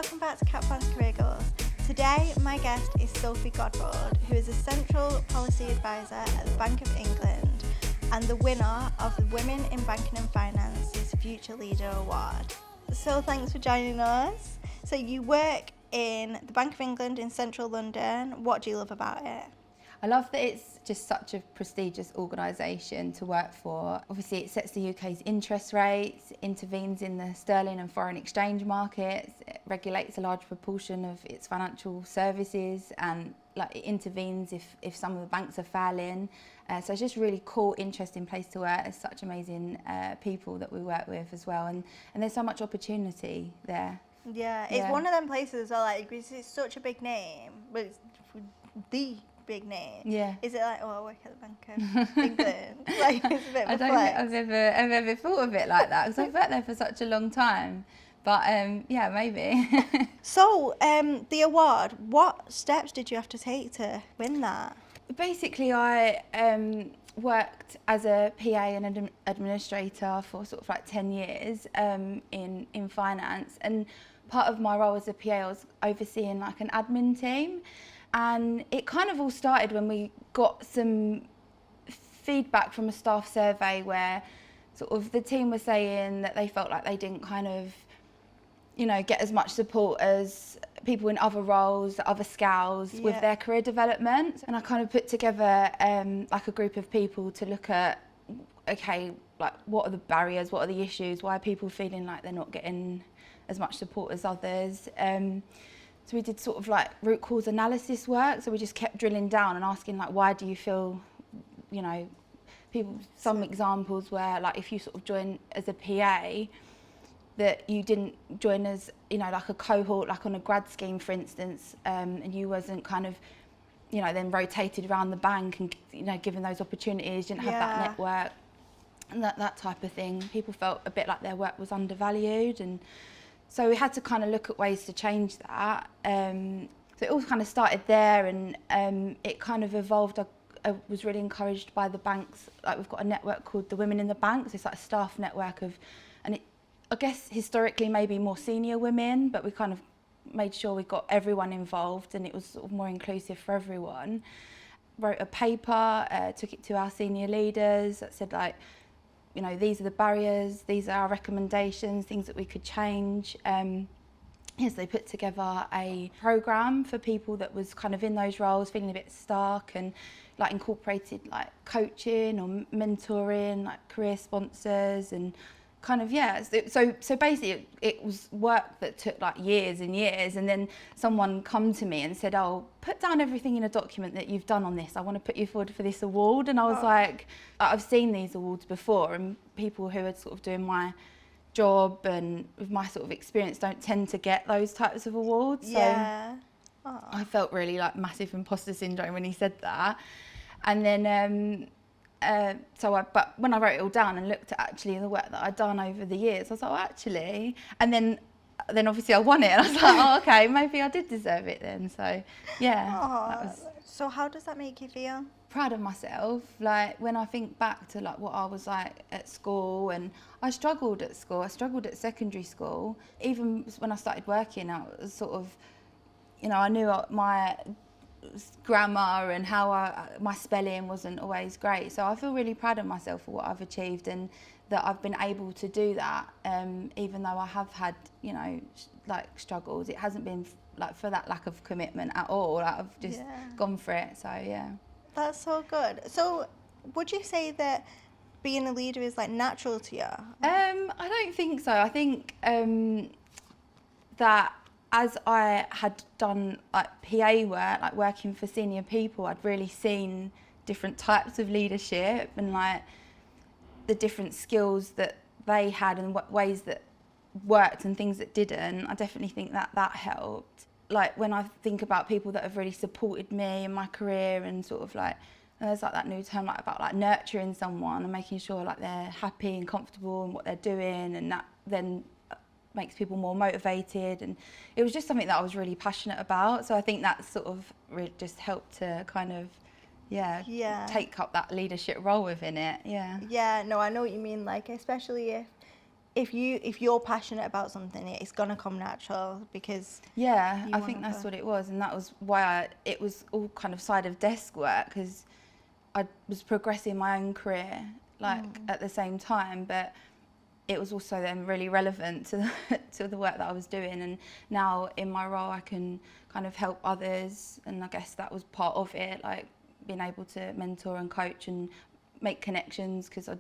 welcome back to Kaplan's Career Goals. Today, my guest is Sophie Godbold, who is a Central Policy Advisor at the Bank of England and the winner of the Women in Banking and Finance's Future Leader Award. So thanks for joining us. So you work in the Bank of England in central London. What do you love about it? I love that it's just such a prestigious organisation to work for. Obviously, it sets the UK's interest rates, intervenes in the sterling and foreign exchange markets, it regulates a large proportion of its financial services, and it intervenes if some of the banks are failing. So it's just a really cool, interesting place to work. There's such amazing people that we work with as well, and there's so much opportunity there. Yeah, it's one of them places as well, because it's such a big name, but it's the big name. Yeah. Is it like, I work at the Bank of England? It's a bit of a I don't flex. think I've ever thought of it like that, because I've worked there for such a long time. But yeah, maybe. So, the award, what steps did you have to take to win that? Basically, I worked as a PA and administrator for sort of 10 years in finance, and part of my role as a PA, I was overseeing an admin team. And it kind of all started when we got some feedback from a staff survey where sort of the team was saying that they felt like they didn't kind of, get as much support as people in other roles, other scales with their career development. And I kind of put together a group of people to look at, what are the barriers, what are the issues, why are people feeling like they're not getting as much support as others. So we did sort of root cause analysis work. So we just kept drilling down and asking why do you feel, people, some examples where if you sort of join as a PA, that you didn't join as, a cohort, on a grad scheme, for instance, and you wasn't kind of, then rotated around the bank and, given those opportunities, didn't have that network and that type of thing. People felt a bit like their work was undervalued, and so we had to kind of look at ways to change that. So it all kind of started there, and it kind of evolved. I was really encouraged by the banks. We've got a network called the Women in the Banks. It's a staff network of, and I guess historically maybe more senior women, but we kind of made sure we got everyone involved, and it was sort of more inclusive for everyone. Wrote a paper, took it to our senior leaders that said these are the barriers, these are our recommendations, things that we could change. Yes, they put together a programme for people that was kind of in those roles, feeling a bit stuck, and incorporated coaching or mentoring, career sponsors, and kind of, so basically it was work that took years and years, and then someone come to me and said, put down everything in a document that you've done on this, I want to put you forward for this award. And I was I've seen these awards before, and people who are sort of doing my job and with my sort of experience don't tend to get those types of awards. So I felt really massive imposter syndrome when he said that. And then but when I wrote it all down and looked at actually the work that I'd done over the years, I was actually, and then obviously I won it, and I was okay, maybe I did deserve it then. So that was. So how does that make you feel? Proud of myself. When I think back to what I was at school, and I struggled at school. I struggled at secondary school. Even when I started working, I was sort of, I knew my grammar and how my spelling wasn't always great. So I feel really proud of myself for what I've achieved, and that I've been able to do that, even though I have had, struggles. It hasn't been for that lack of commitment at all. I've just gone for it. So That's so good. So would you say that being a leader is natural to you? I don't think so. I think that as I had done PA work, working for senior people, I'd really seen different types of leadership and the different skills that they had and what ways that worked and things that didn't. I definitely think that helped. When I think about people that have really supported me in my career, and sort of there's that new term about nurturing someone and making sure they're happy and comfortable in what they're doing, and that then makes people more motivated. And it was just something that I was really passionate about. So I think that sort of really just helped to kind of take up that leadership role within it. Yeah, no, I know what you mean. Especially if if you're passionate about something, it's gonna come natural because Yeah, you I wanna think that's go. what it was, and that was why it was all kind of side of desk work, because I was progressing my own career at the same time, but it was also then really relevant to to the work that I was doing. And now in my role I can kind of help others, and I guess that was part of it, like being able to mentor and coach and make connections, because I've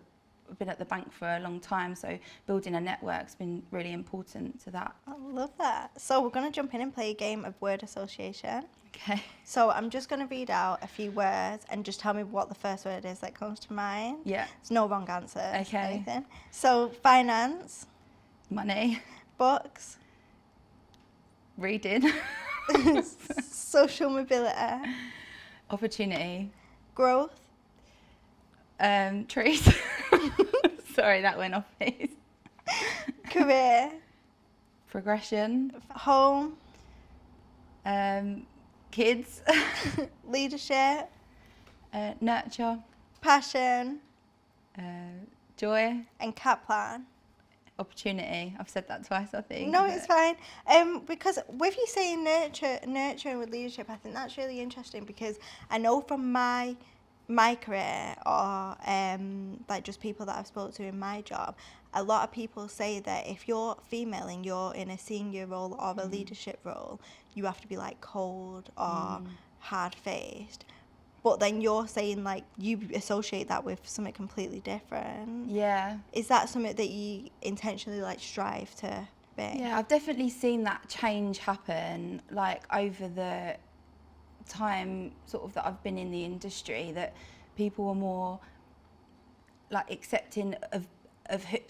been at the bank for a long time, so building a network's been really important to that. I love that. So we're going to jump in and play a game of word association. Okay. So I'm just going to read out a few words and just tell me what the first word is that comes to mind. Yeah. There's no wrong answers. Okay. Anything. So finance. Money. Books. Reading. Social mobility. Opportunity. Growth. Trees. Sorry, that went off piece. Career. Progression. Home. Kids. Leadership. Nurture. Passion. Joy. And Kaplan. Opportunity. I've said that twice, I think. No, it's fine. Because with you saying nurture with leadership, I think that's really interesting, because I know from my career, or like just people that I've spoken to in my job, a lot of people say that if you're female and you're in a senior role or a leadership role, you have to be like cold or hard-faced. But then you're saying like you associate that with something completely different. Yeah. Is that something that you intentionally like strive to be? Yeah, I've definitely seen that change happen, like over the time sort of that I've been in the industry, that people are more like accepting of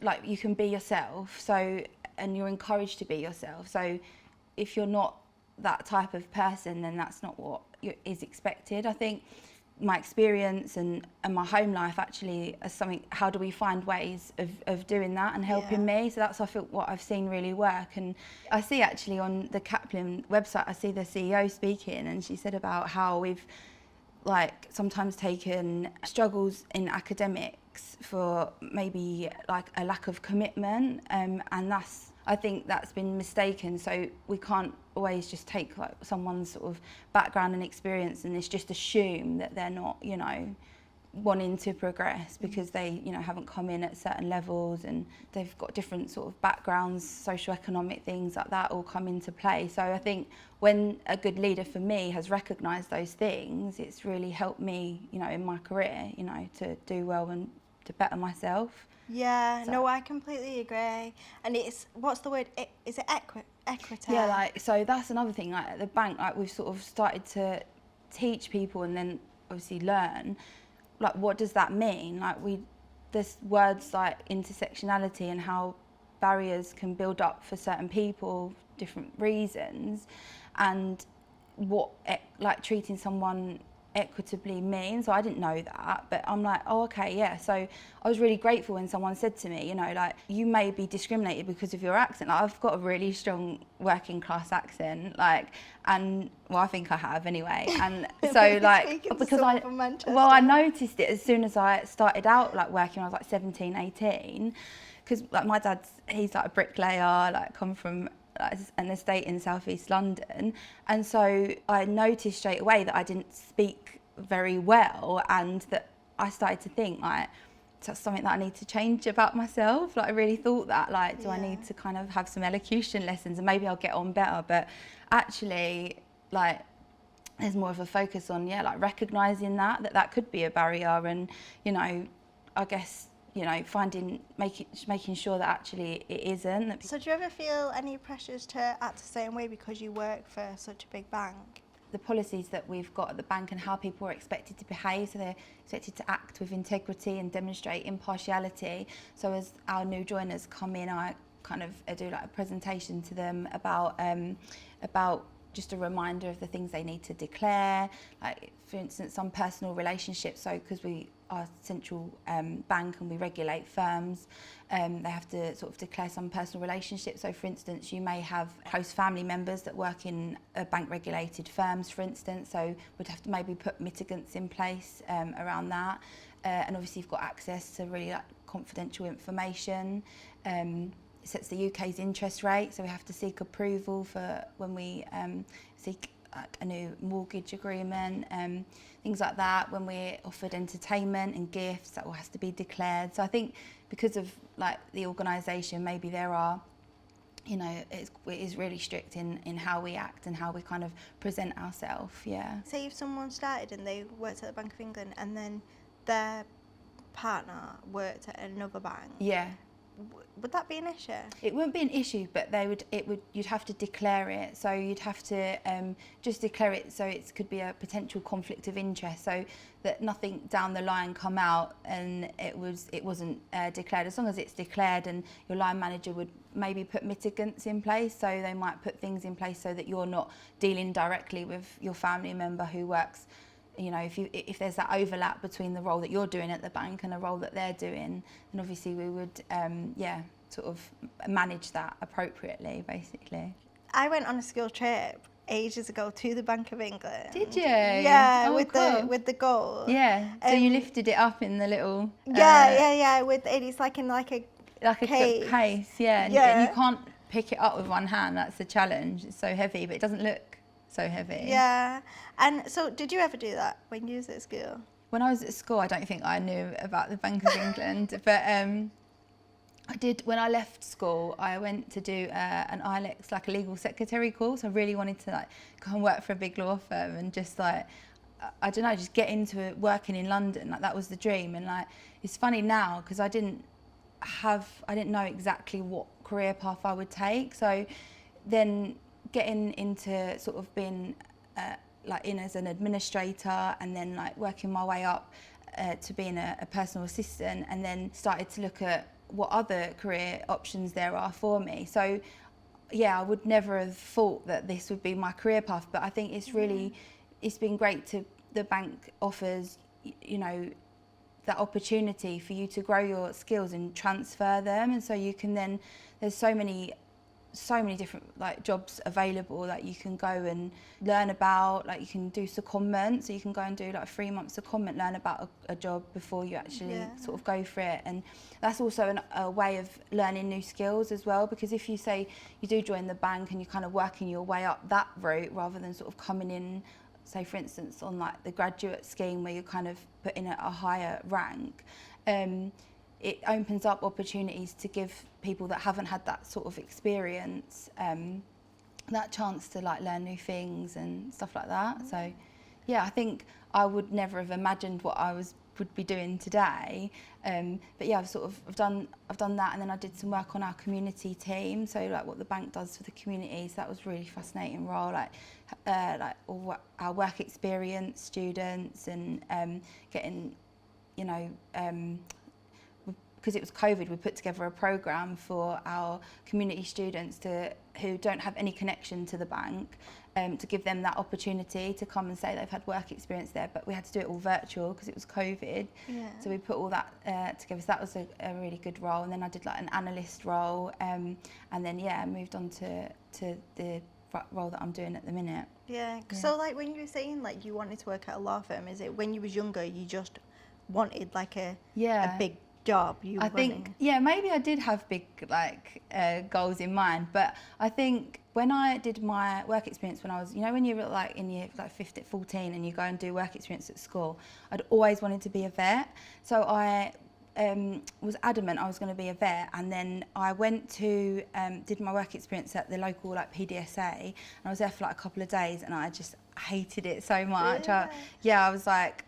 like you can be yourself, so, and you're encouraged to be yourself. So if you're not that type of person, then that's not what is expected. I think my experience and my home life actually as something, how do we find ways of doing that and helping me? So that's, I feel, what I've seen really work. And I see actually on the Kaplan website, I see the CEO speaking, and she said about how we've like sometimes taken struggles in academics for maybe like a lack of commitment, and that's, I think that's been mistaken. So we can't always just take like someone's sort of background and experience and it's just assume that they're not, you know, wanting to progress because they, you know, haven't come in at certain levels and they've got different sort of backgrounds, socioeconomic things like that all come into play. So I think when a good leader for me has recognised those things, it's really helped me, you know, in my career, you know, to do well and to better myself. Yeah, So, no, I completely agree. And it's, what's the word? Is it equity? yeah, like, so that's another thing. Like at the bank, like we've sort of started to teach people and then obviously learn, like what does that mean? Like there's words like intersectionality and how barriers can build up for certain people, different reasons, and what like treating someone equitably means. So I didn't know that, but I'm like, oh, okay, yeah. So I was really grateful when someone said to me, you know, like, you may be discriminated because of your accent. Like, I've got a really strong working class accent, like, and well, I think I have anyway. And so like, because I noticed it as soon as I started out like working. I was like 17, 18, because like my dad's, he's like a bricklayer, like come from an estate in southeast London, and so I noticed straight away that I didn't speak very well, and that I started to think like that's something that I need to change about myself. Like I really thought that, like, do I need to kind of have some elocution lessons and maybe I'll get on better? But actually, like, there's more of a focus on like recognizing that could be a barrier, and you know, I guess, you know, making sure that actually it isn't. So do you ever feel any pressures to act the same way because you work for such a big bank? The policies that we've got at the bank and how people are expected to behave, so they're expected to act with integrity and demonstrate impartiality. So as our new joiners come in, I kind of do like a presentation to them about just a reminder of the things they need to declare, like for instance some personal relationships. So because we are a central bank and we regulate firms, they have to sort of declare some personal relationships. So for instance, you may have close family members that work in bank regulated firms, for instance, so we'd have to maybe put mitigants in place around that. And obviously you've got access to really like confidential information. It sets the UK's interest rate, so we have to seek approval for when we seek a new mortgage agreement, things like that. When we're offered entertainment and gifts, that all has to be declared. So I think because of like the organisation, maybe there are, you know, it is really strict in how we act and how we kind of present ourselves. Yeah. Say if someone started and they worked at the Bank of England and then their partner worked at another bank. Yeah. Would that be an issue? It wouldn't be an issue, but you'd have to declare it. So you'd have to just declare it, so it could be a potential conflict of interest, so that nothing down the line come out and it wasn't declared. As long as it's declared, and your line manager would maybe put mitigants in place, so they might put things in place so that you're not dealing directly with your family member who works. You know, if there's that overlap between the role that you're doing at the bank and a role that they're doing, then obviously we would, sort of manage that appropriately, basically. I went on a school trip ages ago to the Bank of England. Did you? Yeah, oh, cool. with the gold. Yeah. So you lifted it up in the little. Yeah. It's like in like a case. Yeah. And you can't pick it up with one hand. That's the challenge. It's so heavy, but it doesn't look so heavy. Yeah. And so did you ever do that when you was at school? When I was at school, I don't think I knew about the Bank of England, but I did. When I left school, I went to do an IELTS, like a legal secretary course. I really wanted to like go and work for a big law firm and just like, I don't know, just get into it, working in London. Like that was the dream. And like, it's funny now because I didn't know exactly what career path I would take. So then getting into sort of being like in as an administrator, and then like working my way up to being a personal assistant, and then started to look at what other career options there are for me. So yeah, I would never have thought that this would be my career path, but I think it's really, it's been great the bank offers, you know, that opportunity for you to grow your skills and transfer them. And so you can then, there's so many different like jobs available that you can go and learn about. Like you can do secondment, so you can go and do like 3 months secondment, learn about a job before you actually sort of go for it. And that's also a way of learning new skills as well, because if you say you do join the bank and you're kind of working your way up that route rather than sort of coming in, say for instance on like the graduate scheme where you're kind of put in at a higher rank, it opens up opportunities to give people that haven't had that sort of experience that chance to like learn new things and stuff like that. So yeah, I think I would never have imagined what I would be doing today, but yeah, I've done that, and then I did some work on our community team, so like what the bank does for the community. So that was a really fascinating role, like all our work experience students, and getting, you know, because it was COVID, we put together a programme for our community students who don't have any connection to the bank, to give them that opportunity to come and say they've had work experience there, but we had to do it all virtual because it was COVID. Yeah. So we put all that together. So that was a really good role. And then I did like an analyst role, and then moved on to the role that I'm doing at the minute. Yeah. So like when you were saying like you wanted to work at a law firm, is it when you was younger you just wanted like a big job? I think maybe I did have big like goals in mind, but I think when I did my work experience when I was, you know, when you were like in year like 14 and you go and do work experience at school, I'd always wanted to be a vet. So I was adamant I was going to be a vet, and then I went to did my work experience at the local like PDSA, and I was there for like a couple of days, and I just hated it so much. I was like,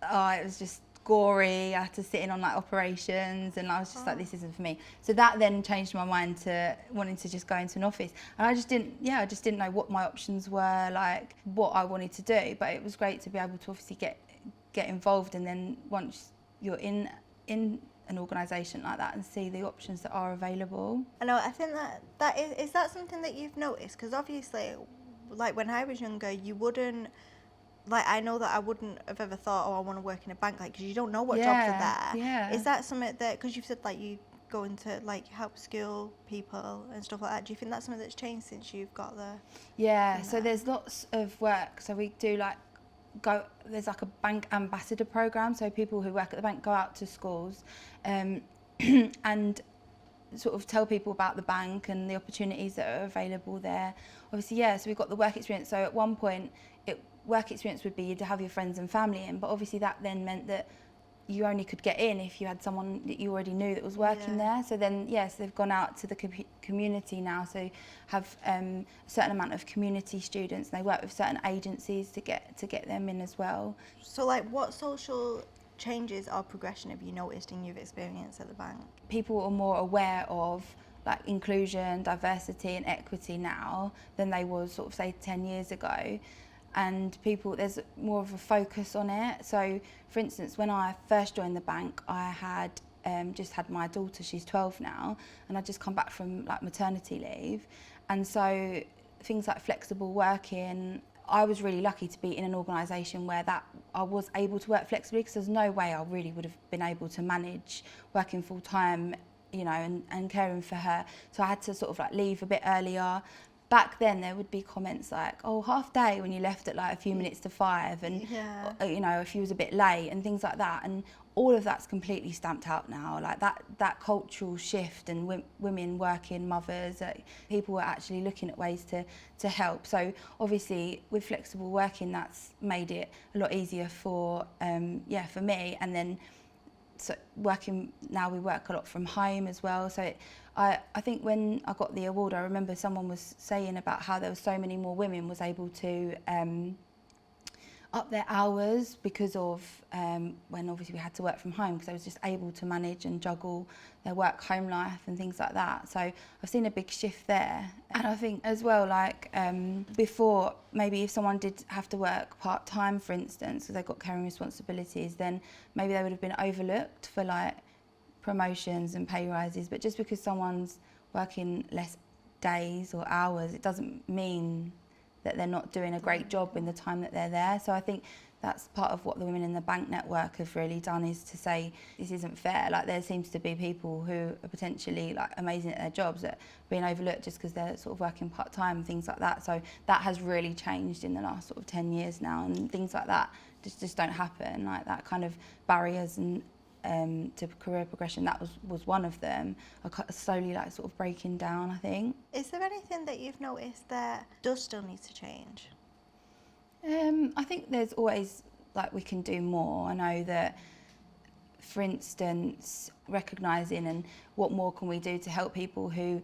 it was just gory. I had to sit in on like operations, and I was just like, this isn't for me. So that then changed my mind to wanting to just go into an office, and I just didn't know what my options were, like what I wanted to do. But it was great to be able to obviously get involved, and then once you're in an organisation like that and see the options that are available. I know. I think that is that something that you've noticed? Because obviously, like when I was younger, you wouldn't. Like, I know that I wouldn't have ever thought, I want to work in a bank, like, because you don't know what jobs are there. Yeah. Is that something that, because you've said, like, you go into, like, help skill people and stuff like that, do you think that's something that's changed since you've got there? Yeah, so there's lots of work. So we do, like, there's like a bank ambassador program, so people who work at the bank go out to schools and sort of tell people about the bank and the opportunities that are available there. Obviously, yeah, so we've got the work experience. So at one point, work experience would be you'd have your friends and family in, but obviously that then meant that you only could get in if you had someone that you already knew that was working there. So then, yes, they've gone out to the community now, so have a certain amount of community students, and they work with certain agencies to get them in as well. So, like, what social changes or progression have you noticed in your experience at the bank? People are more aware of like inclusion, diversity and equity now than they was sort of say 10 years ago. And there's more of a focus on it. So, for instance, when I first joined the bank, I had just had my daughter, she's 12 now, and I'd just come back from like maternity leave. And so things like flexible working, I was really lucky to be in an organisation where that I was able to work flexibly, because there's no way I really would have been able to manage working full time, you know, and caring for her. So I had to sort of like leave a bit earlier. Back then there would be comments like, oh, half day when you left at like a few minutes to 5, and you know, if you was a bit late and things like that, and all of that's completely stamped out now. Like that cultural shift, and women working mothers, people were actually looking at ways to help. So obviously with flexible working, that's made it a lot easier for for me. And then so working now, we work a lot from home as well. So I think when I got the award, I remember someone was saying about how there were so many more women was able to up their hours because of when obviously we had to work from home, because they was just able to manage and juggle their work home life and things like that. So I've seen a big shift there. And I think as well, like before, maybe if someone did have to work part-time, for instance, because they've got caring responsibilities, then maybe they would have been overlooked for like promotions and pay rises. But just because someone's working less days or hours, it doesn't mean that they're not doing a great job in the time that they're there. So I think that's part of what the Women in the Bank network have really done, is to say this isn't fair. Like, there seems to be people who are potentially like amazing at their jobs that are being overlooked just because they're sort of working part-time and things like that. So that has really changed in the last sort of 10 years now, and things like that just don't happen. Like that kind of barriers and to career progression, that was one of them, are slowly like sort of breaking down, I think. Is there anything that you've noticed that does still need to change? I think there's always, like, we can do more. I know that, for instance, recognising and what more can we do to help people who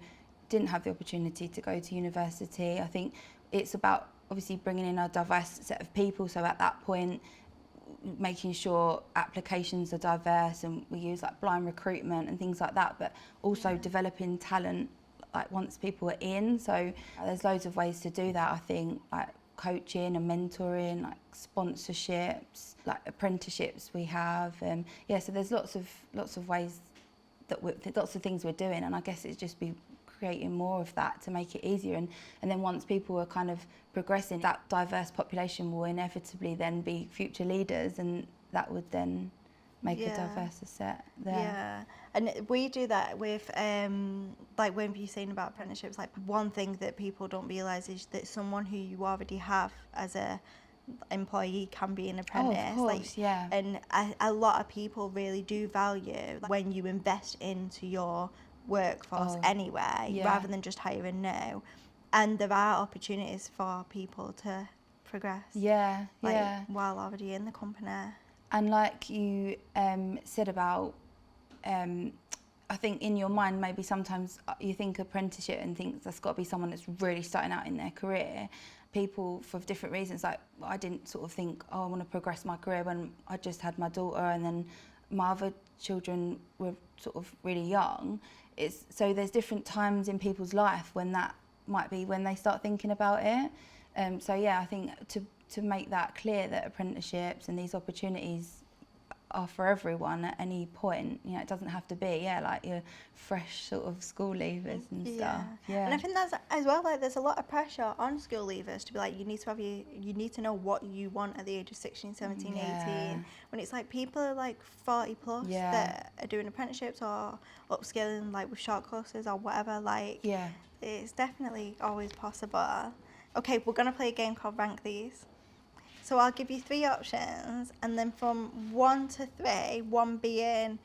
didn't have the opportunity to go to university. I think it's about obviously bringing in a diverse set of people, so at that point making sure applications are diverse, and we use like blind recruitment and things like that, but also developing talent like once people are in. So there's loads of ways to do that, I think, like coaching and mentoring, like sponsorships, like apprenticeships we have, and so there's lots of ways that lots of things we're doing, and I guess it's just be creating more of that to make it easier, and then once people are kind of progressing, that diverse population will inevitably then be future leaders, and that would then make a diverse set there. Yeah, and we do that with like when you're saying about apprenticeships, like one thing that people don't realise is that someone who you already have as a employee can be an apprentice. Oh, of course, like, and a lot of people really do value when you invest into your workforce anyway, rather than just hiring new. And there are opportunities for people to progress. While already in the company. And like you said about, I think in your mind maybe sometimes you think apprenticeship and think that's got to be someone that's really starting out in their career. People for different reasons, like I didn't sort of think, I want to progress my career when I just had my daughter, and then my other children were sort of really young. So there's different times in people's life when that might be when they start thinking about it. I think to make that clear that apprenticeships and these opportunities are for everyone at any point. You know, it doesn't have to be like your fresh sort of school leavers and stuff. And I think that's as well, like there's a lot of pressure on school leavers to be like, you need to know what you want at the age of 16, 17, 18, when it's like people are like 40 plus that are doing apprenticeships or upskilling like with short courses or whatever. Like it's definitely always possible. Okay, we're gonna play a game called Rank These. So I'll give you 3 options, and then from 1 to 3, 1 being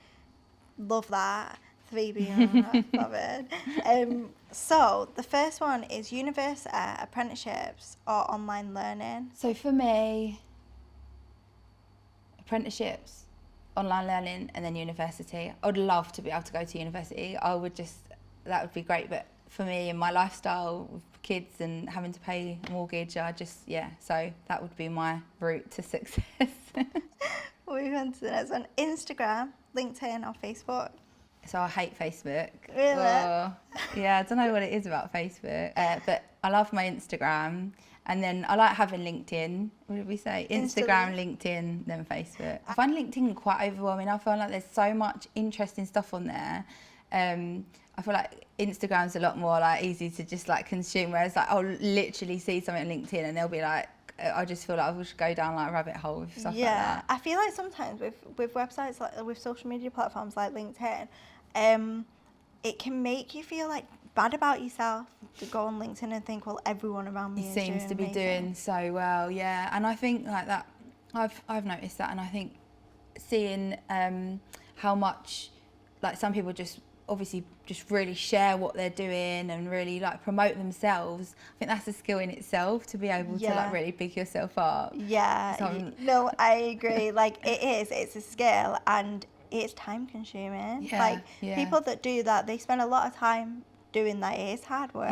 love that, 3 being not bothered. So the first one is university, apprenticeships, or online learning. So for me, apprenticeships, online learning, and then university. I would love to be able to go to university. That would be great. But for me and my lifestyle with kids and having to pay a mortgage, so that would be my route to success. Moving on to the next one. Instagram, LinkedIn, or Facebook. So I hate Facebook. Really? Yeah, I don't know what it is about Facebook, but I love my Instagram. And then I like having LinkedIn. What did we say? Instagram, LinkedIn, then Facebook. I find LinkedIn quite overwhelming. I feel like there's so much interesting stuff on there. I feel like Instagram's a lot more like easy to just like consume, whereas like I'll literally see something on LinkedIn and they'll be like, I just feel like I should go down like a rabbit hole with stuff like that. I feel like sometimes with websites, like with social media platforms like LinkedIn, it can make you feel like bad about yourself to go on LinkedIn and think, well, everyone around me seems to be doing so well, yeah. And I think like that, I've noticed that, and I think seeing how much like some people just obviously just really share what they're doing and really like promote themselves. I think that's a skill in itself to be able to like really big yourself up. No, I agree. Like it's a skill, and it's time consuming. People that do that, they spend a lot of time doing that. It is hard work.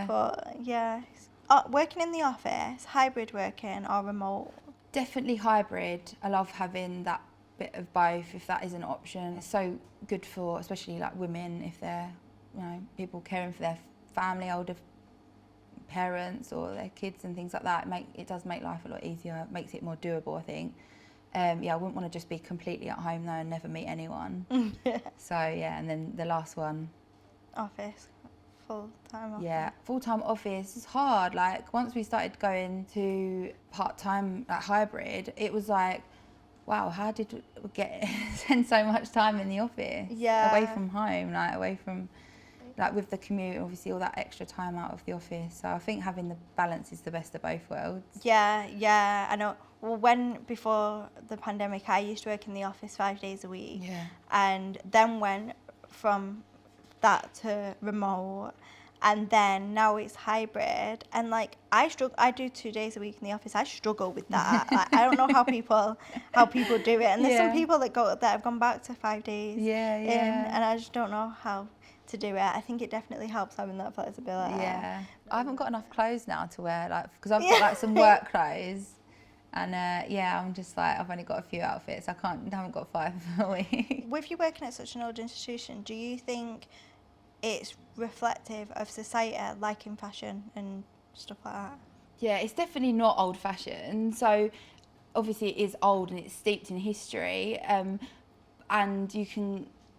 But working in the office, hybrid working or remote? Definitely hybrid. I love having that bit of both if that is an option. It's so good for especially like women, if they're, you know, people caring for their family, older parents or their kids and things like that. It does make life a lot easier. It makes it more doable, I think. I wouldn't want to just be completely at home though and never meet anyone. So and then the last one, office, full-time office. Yeah, full-time office is hard. Like once we started going to part-time, like hybrid, it was like, wow, how did we spend so much time in the office? Away from home, with the commute, obviously all that extra time out of the office. So I think having the balance is the best of both worlds. Yeah, I know. Well, before the pandemic, I used to work in the office 5 days a week. And then went from that to remote, and then now it's hybrid, and like I do 2 days a week in the office. I struggle with that. Like, I don't know how people do it, and there's some people that have gone back to 5 days and I just don't know how to do it. I think it definitely helps having that flexibility. I haven't got enough clothes now to wear, like, because I've got like some work clothes, and I'm just like, I've only got a few outfits. I haven't got 5 a week. With you working at such an old institution, do you think it's reflective of society, liking fashion and stuff like that? Yeah, it's definitely not old-fashioned. So obviously it is old and it's steeped in history, and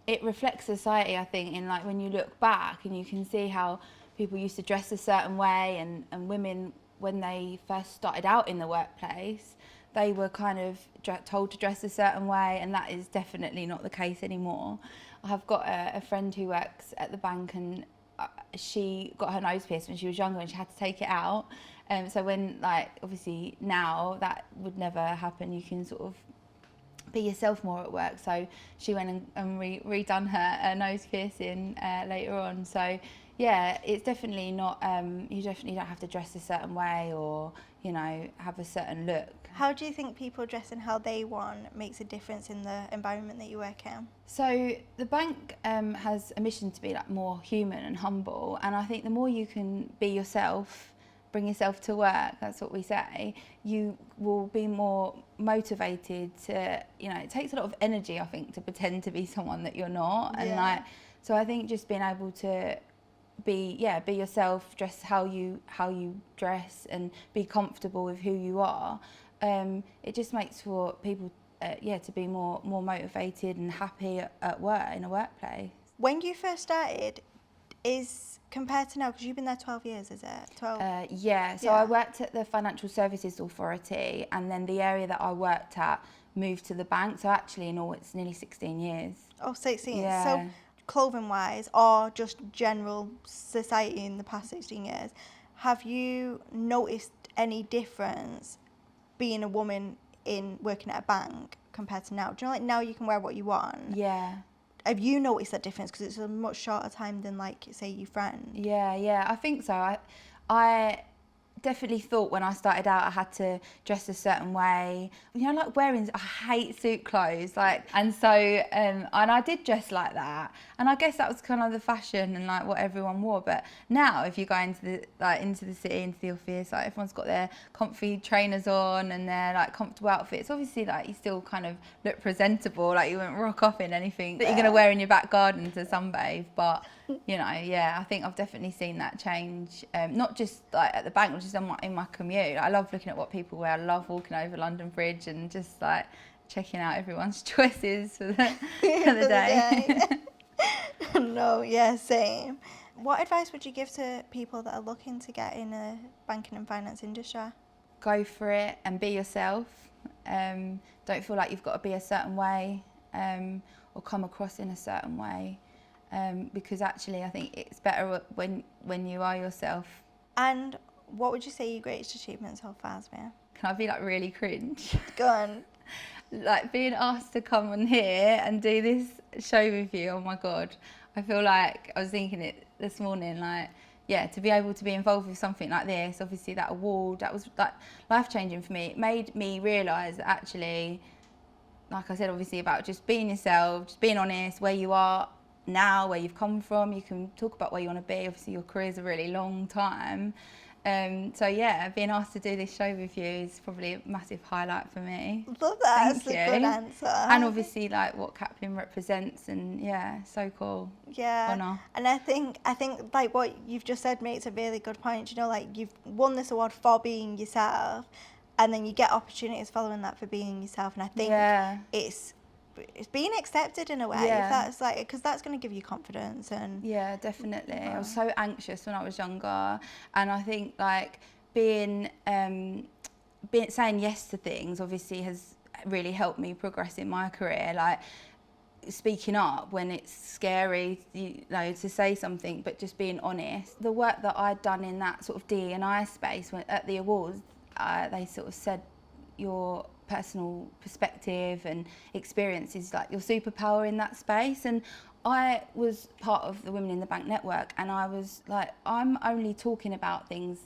it reflects society, I think, in like when you look back and you can see how people used to dress a certain way, and women, when they first started out in the workplace, they were kind of told to dress a certain way, and that is definitely not the case anymore. I've got a friend who works at the bank, and she got her nose pierced when she was younger and she had to take it out. So when, like, obviously now that would never happen. You can sort of be yourself more at work. So she went and redone her nose piercing later on. So yeah, it's definitely not, you definitely don't have to dress a certain way or, you know, have a certain look. How do you think people dressing how they want makes a difference in the environment that you work in? So the bank has a mission to be like more human and humble, and I think the more you can be yourself, bring yourself to work, that's what we say, you will be more motivated to, you know, it takes a lot of energy, I think, to pretend to be someone that you're not. And so I think just being able to be yourself, dress how you dress, and be comfortable with who you are. It just makes for people to be more motivated and happy at work, in a workplace. When you first started, is compared to now, because you've been there 12 years, is it? 12? I worked at the Financial Services Authority, and then the area that I worked at moved to the bank, so actually in all it's nearly 16 years. Oh, 16 years. So clothing wise, or just general society in the past 16 years, have you noticed any difference being a woman in working at a bank compared to now? Do you know, like, now you can wear what you want? Yeah. Have you noticed that difference? Because it's a much shorter time than, like, say, your friend. Yeah, I think so. I definitely thought when I started out I had to dress a certain way. You know, like wearing, I hate suit clothes, like, and so and I did dress like that, and I guess that was kind of the fashion and like what everyone wore. But now if you go into the city, into the office, like everyone's got their comfy trainers on and their like comfortable outfits. Obviously, like you still kind of look presentable, like you wouldn't rock off in anything that you're gonna wear in your back garden to sunbathe. But you know, yeah, I think I've definitely seen that change, not just like at the bank, which is in my commute. I love looking at what people wear. I love walking over London Bridge and just like checking out everyone's choices for the day. No, yeah, same. What advice would you give to people that are looking to get in a banking and finance industry? Go for it and be yourself. Don't feel like you've got to be a certain way or come across in a certain way. Because actually I think it's better when you are yourself. And what would you say your greatest achievement so far has been? Can I be like really cringe? Go on. Like being asked to come on here and do this show with you, oh my God. I feel like I was thinking it this morning, like, yeah, to be able to be involved with something like this, obviously that award, that was like life-changing for me. It made me realise that actually, like I said, obviously about just being yourself, just being honest, where you are now, where you've come from. You can talk about where you want to be. Obviously your career's a really long time. So yeah, being asked to do this show with you is probably a massive highlight for me. Love that. Thank That's you. a good answer. And obviously like what Kaplan represents, and yeah, so cool. Yeah. Honour. And I think like what you've just said makes a really good point. You know, like you've won this award for being yourself, and then you get opportunities following that for being yourself. And I think it's being accepted in a way. Yeah. If that's like, because that's going to give you confidence. And yeah, definitely. I was so anxious when I was younger, and I think like being saying yes to things obviously has really helped me progress in my career. Like speaking up when it's scary, you know, to say something, but just being honest. The work that I'd done in that sort of D&I space at the awards, they sort of said your personal perspective and experience is like your superpower in that space. And I was part of the Women in the Bank network, and I was like, I'm only talking about things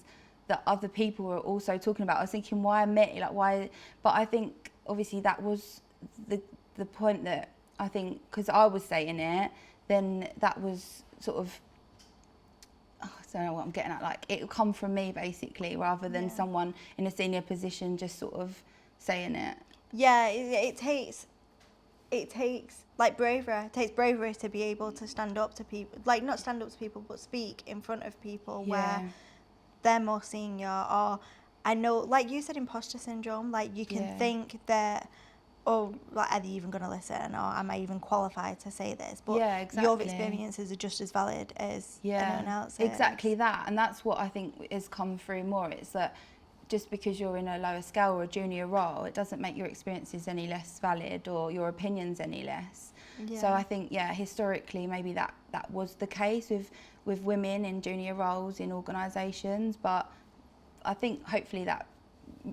that other people were also talking about. I was thinking, why me? Like, why? But I think obviously that was the point, that I think because I was saying it, then that was sort of, I don't know what I'm getting at. Like it would come from me basically, rather than someone in a senior position just sort of saying it. Yeah, it takes like bravery. It takes bravery to be able to stand up to people, like not stand up to people, but speak in front of people where they're more senior. Or I know, like you said, imposter syndrome. Like you can think that, oh, like are they even going to listen, or am I even qualified to say this? But your experiences are just as valid as anyone else's. Exactly that, and that's what I think has come through more. It's that just because you're in a lower scale or a junior role, it doesn't make your experiences any less valid or your opinions any less. So I think, historically, maybe that was the case with women in junior roles in organisations, but I think hopefully that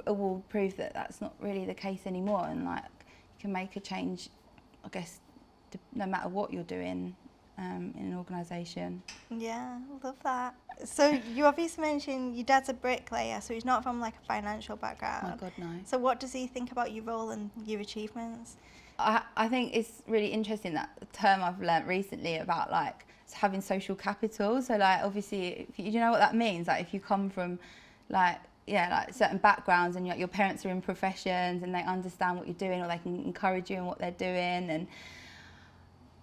will prove that that's not really the case anymore, and like you can make a change, I guess, no matter what you're doing in an organisation. Yeah, love that. So you obviously mentioned your dad's a bricklayer, so he's not from like a financial background. Oh my God, no. So what does he think about your role and your achievements? I think it's really interesting, that term I've learnt recently about like having social capital. So like obviously, if you know what that means? Like if you come from like certain backgrounds, and your parents are in professions and they understand what you're doing, or they can encourage you in what they're doing, and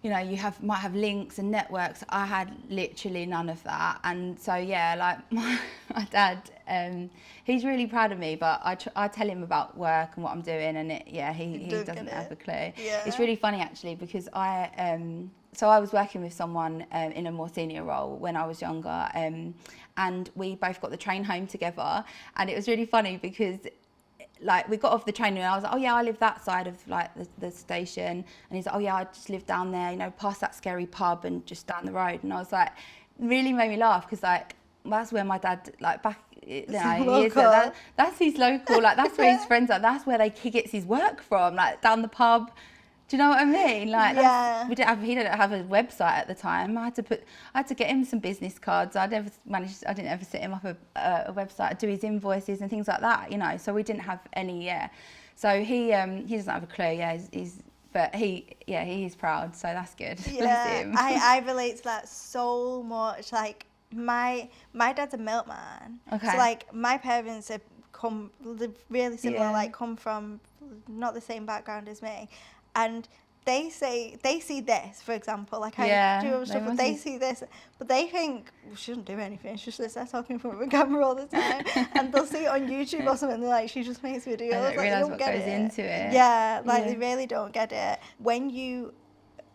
you know, might have links and networks. I had literally none of that, and so like my dad, he's really proud of me. But I tell him about work and what I'm doing, and he doesn't have a clue. Yeah. It's really funny actually, because I was working with someone in a more senior role when I was younger, and we both got the train home together, and it was really funny because, like, we got off the train and I was like, oh yeah, I live that side of like the station, and he's like, oh yeah, I just live down there, you know, past that scary pub and just down the road. And I was like, really made me laugh, because like that's where my dad, like back he local. that's his local, like that's where his friends are. That's where he gets his work from, like down the pub. Do you know what I mean? Like, Yeah. he didn't have a website at the time. I had to get him some business cards. I didn't ever set him up a website, do his invoices and things like that, you know. So we didn't have any, So he doesn't have a clue, but he is proud, so that's good. Bless him. I relate to that so much. Like my dad's a milkman. Okay. So like my parents live really similar, Yeah. like come from not the same background as me. And they see this, for example, like I do other stuff, but they see this, but they think, well, she doesn't do anything, she just sits there talking in front of a camera all the time. And they'll see it on YouTube or something, and they're like, she just makes videos. I don't like, realise what goes into it. Yeah, like they really don't get it. When you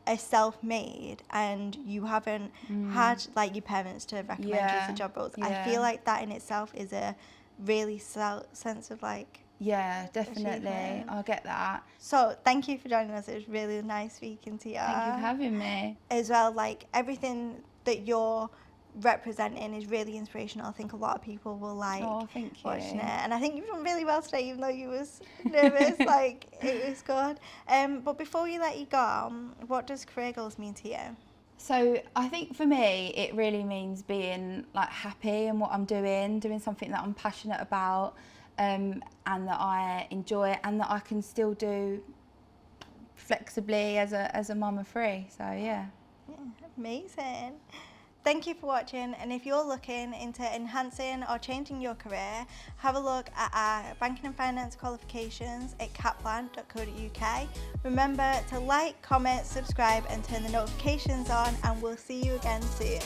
are self-made and you haven't had like your parents to recommend you for job roles, I feel like that in itself is a really sense of like, yeah, definitely. achievement. I'll get that. So thank you for joining us. It was really nice speaking to you. Thank you for having me. As well, like everything that you're representing is really inspirational. I think a lot of people will like thank you. watching it. And I think you've done really well today, even though you was nervous. Like it was good. But before we let you go, what does career goals mean to you? So I think for me, it really means being like happy in what I'm doing something that I'm passionate about. And that I enjoy and that I can still do flexibly as a mum of three. So yeah, amazing. Thank you for watching, and if you're looking into enhancing or changing your career, have a look at our banking and finance qualifications at kaplan.co.uk. Remember to like, comment, subscribe and turn the notifications on, and we'll see you again soon.